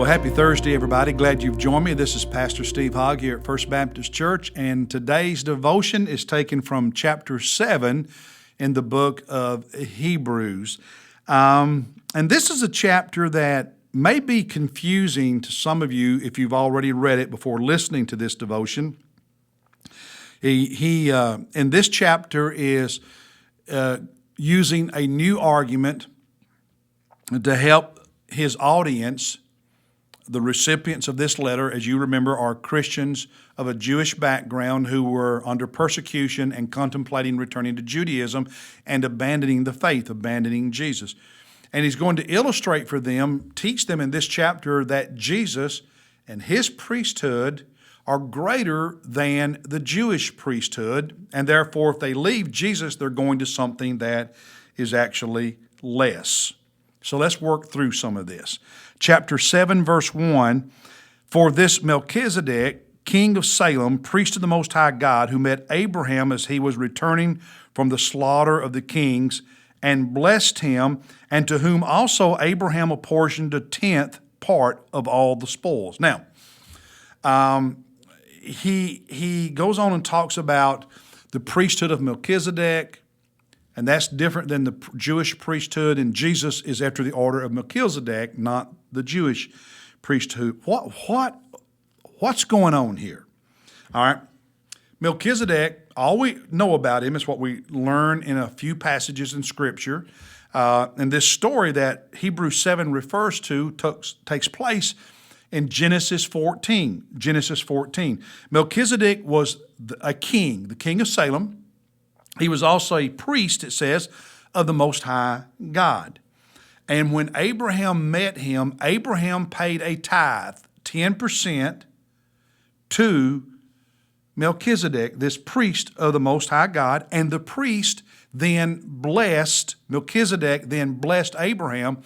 Well, happy Thursday, everybody. Glad you've joined me. This is Pastor Steve Hogg here at First Baptist Church, and today's devotion is taken from chapter 7 in the book of Hebrews. And this is a chapter that may be confusing to some of you if you've already read it before listening to this devotion. He in this chapter is using a new argument to help his audience. The recipients of this letter, as you remember, are Christians of a Jewish background who were under persecution and contemplating returning to Judaism and abandoning the faith, abandoning Jesus. And he's going to illustrate for them, teach them in this chapter that Jesus and his priesthood are greater than the Jewish priesthood, and therefore if they leave Jesus, they're going to something that is actually less. So let's work through some of this. Chapter 7, verse 1, "For this Melchizedek, king of Salem, priest of the Most High God, who met Abraham as he was returning from the slaughter of the kings, and blessed him, and to whom also Abraham apportioned a tenth part of all the spoils." Now, he goes on and talks about the priesthood of Melchizedek, and that's different than the Jewish priesthood, and Jesus is after the order of Melchizedek, not the Jewish priesthood. What's going on here? All right. Melchizedek, all we know about him is what we learn in a few passages in Scripture. And this story that Hebrews 7 refers to takes place in Genesis 14. Genesis 14. Melchizedek was a king, the king of Salem. He was also a priest, it says, of the Most High God. And when Abraham met him, Abraham paid a tithe, 10%, to Melchizedek, this priest of the Most High God. And the priest then blessed, Melchizedek then blessed Abraham.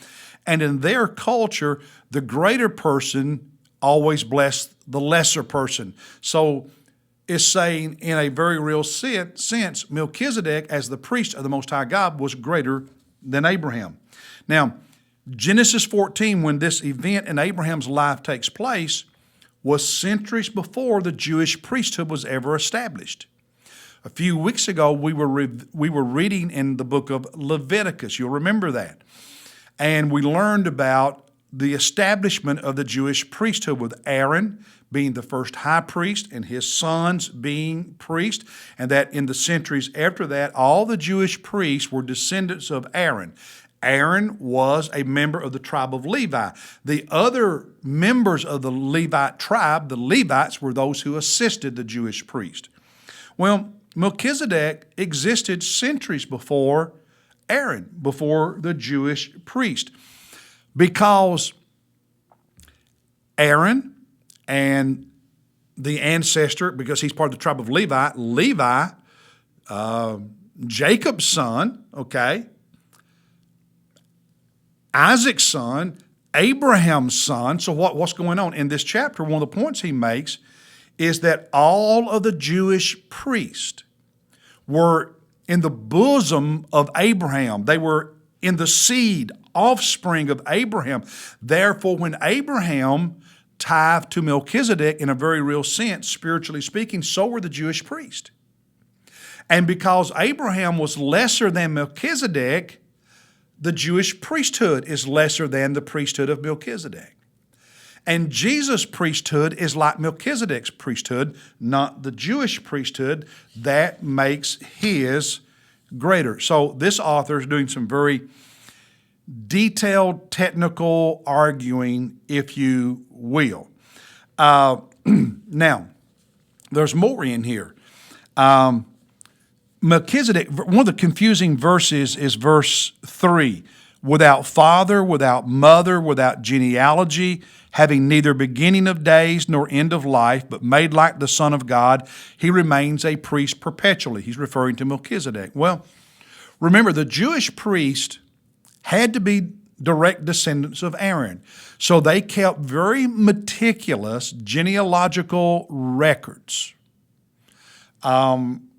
And in their culture, the greater person always blessed the lesser person. So is saying in a very real sense, Melchizedek, as the priest of the Most High God, was greater than Abraham. Now, Genesis 14, when this event in Abraham's life takes place, was centuries before the Jewish priesthood was ever established. A few weeks ago, we were reading in the book of Leviticus. You'll remember that. And we learned about the establishment of the Jewish priesthood with Aaron being the first high priest and his sons being priests, and that in the centuries after that, all the Jewish priests were descendants of Aaron. Aaron was a member of the tribe of Levi. The other members of the Levite tribe, the Levites, were those who assisted the Jewish priest. Well, Melchizedek existed centuries before Aaron, before the Jewish priest, because Aaron and the ancestor, because he's part of the tribe of Levi, Jacob's son, okay, Isaac's son, Abraham's son. So what's going on? In this chapter, one of the points he makes is that all of the Jewish priests were in the bosom of Abraham. They were in the seed, offspring of Abraham. Therefore, when Abraham tithed to Melchizedek in a very real sense, spiritually speaking, so were the Jewish priests. And because Abraham was lesser than Melchizedek, the Jewish priesthood is lesser than the priesthood of Melchizedek. And Jesus' priesthood is like Melchizedek's priesthood, not the Jewish priesthood. That makes his greater. So this author is doing some very detailed technical arguing, if you will. Now, there's more in here. Melchizedek, one of the confusing verses is verse 3. Without father, without mother, without genealogy, having neither beginning of days nor end of life, but made like the Son of God, he remains a priest perpetually. He's referring to Melchizedek. Well, remember, the Jewish priest had to be direct descendants of Aaron. So they kept very meticulous genealogical records. And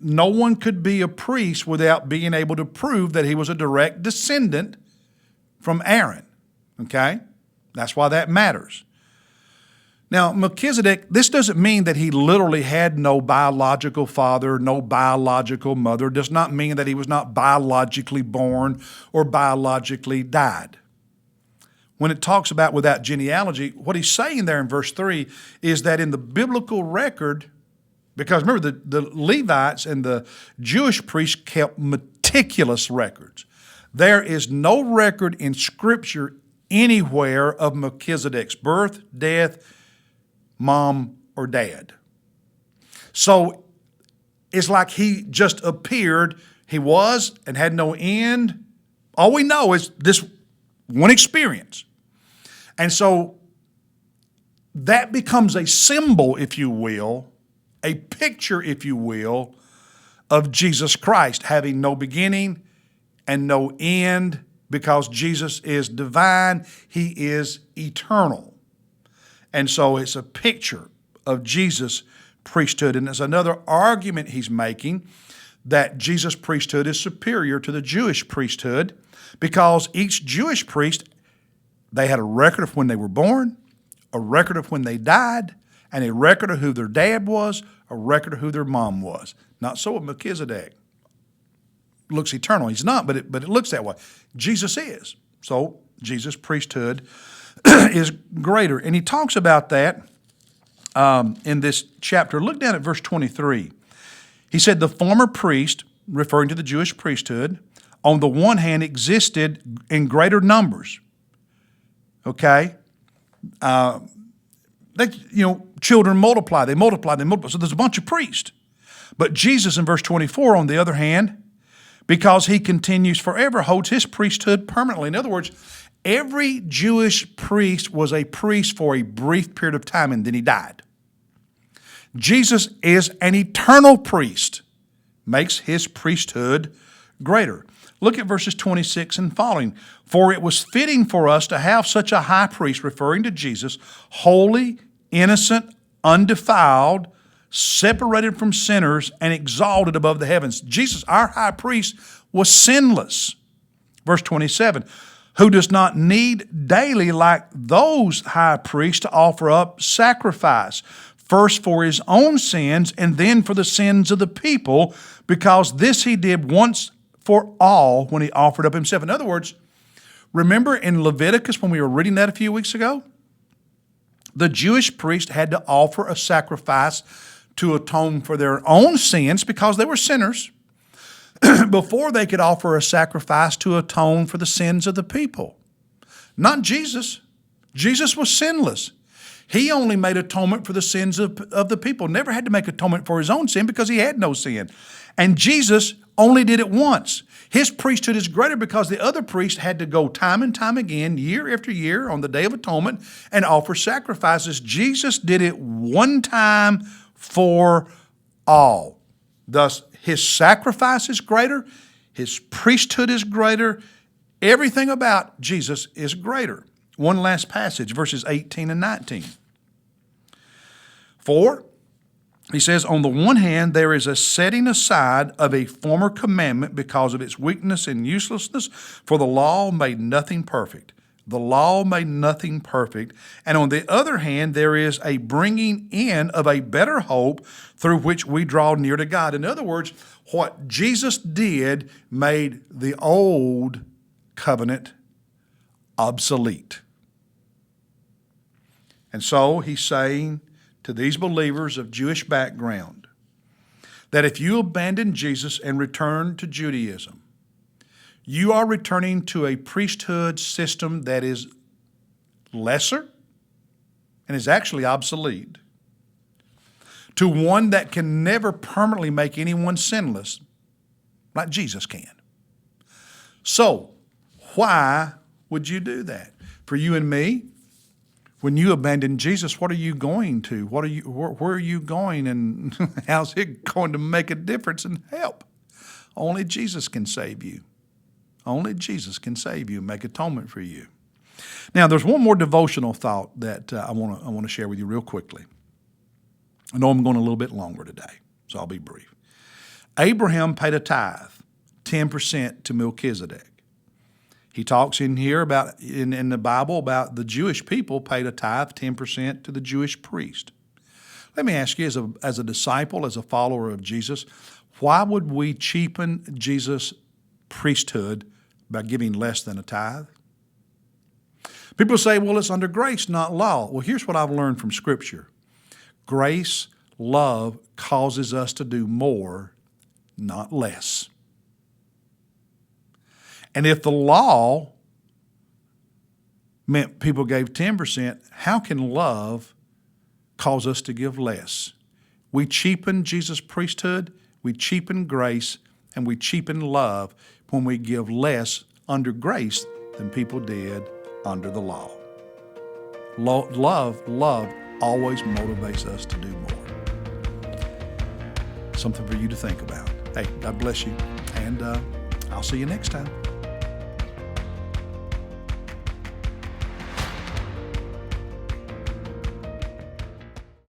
no one could be a priest without being able to prove that he was a direct descendant from Aaron. Okay? That's why that matters. Now, Melchizedek, this doesn't mean that he literally had no biological father, no biological mother. It does not mean that he was not biologically born or biologically died. When it talks about without genealogy, what he's saying there in verse 3 is that in the biblical record, because remember, the Levites and the Jewish priests kept meticulous records. There is no record in Scripture anywhere of Melchizedek's birth, death, mom, or dad. So it's like he just appeared. He was and had no end. All we know is this one experience. And so that becomes a symbol, if you will, a picture, if you will, of Jesus Christ having no beginning and no end, because Jesus is divine. He is eternal. And so it's a picture of Jesus' priesthood. And it's another argument he's making that Jesus' priesthood is superior to the Jewish priesthood, because each Jewish priest, they had a record of when they were born, a record of when they died, and a record of who their dad was, a record of who their mom was. Not so with Melchizedek. Looks eternal. He's not, but it looks that way. Jesus is. So Jesus' priesthood is greater. And he talks about that in this chapter. Look down at verse 23. He said, the former priest, referring to the Jewish priesthood, on the one hand existed in greater numbers. Okay? Children multiply. They multiply. So there's a bunch of priests. But Jesus in verse 24, on the other hand, because he continues forever, holds his priesthood permanently. In other words, every Jewish priest was a priest for a brief period of time, and then he died. Jesus is an eternal priest, makes his priesthood greater. Look at verses 26 and following. For it was fitting for us to have such a high priest, referring to Jesus, holy, innocent, undefiled, separated from sinners, and exalted above the heavens. Jesus, our high priest, was sinless. Verse 27, who does not need daily, like those high priests, to offer up sacrifice, first for his own sins and then for the sins of the people, because this he did once for all when he offered up himself. In other words, remember in Leviticus when we were reading that a few weeks ago? The Jewish priest had to offer a sacrifice to atone for their own sins because they were sinners before they could offer a sacrifice to atone for the sins of the people. Not Jesus. Jesus was sinless. He only made atonement for the sins of the people. Never had to make atonement for his own sin because he had no sin. And Jesus only did it once. His priesthood is greater because the other priest had to go time and time again, year after year, on the Day of Atonement and offer sacrifices. Jesus did it one time for all. Thus, his sacrifice is greater, his priesthood is greater, everything about Jesus is greater. One last passage, verses 18 and 19. For, he says, on the one hand, there is a setting aside of a former commandment because of its weakness and uselessness, for the law made nothing perfect. The law made nothing perfect. And on the other hand, there is a bringing in of a better hope through which we draw near to God. In other words, what Jesus did made the old covenant obsolete. And so he's saying to these believers of Jewish background that if you abandon Jesus and return to Judaism, you are returning to a priesthood system that is lesser and is actually obsolete, to one that can never permanently make anyone sinless like Jesus can. So, why would you do that? For you and me, when you abandon Jesus, what are you going to? Where are you going, and how's it going to make a difference and help? Only Jesus can save you. Only Jesus can save you and make atonement for you. Now, there's one more devotional thought that I want to share with you real quickly. I know I'm going a little bit longer today, so I'll be brief. Abraham paid a tithe, 10% to Melchizedek. He talks in here about, in the Bible, about the Jewish people paid a tithe, 10% to the Jewish priest. Let me ask you, as a disciple, as a follower of Jesus, why would we cheapen Jesus' priesthood by giving less than a tithe? People say, well, it's under grace, not law. Well, here's what I've learned from Scripture. Grace, love, causes us to do more, not less. And if the law meant people gave 10%, how can love cause us to give less? We cheapen Jesus' priesthood, we cheapen grace, and we cheapen love when we give less under grace than people did under the law. Love always motivates us to do more. Something for you to think about. Hey, God bless you, and I'll see you next time.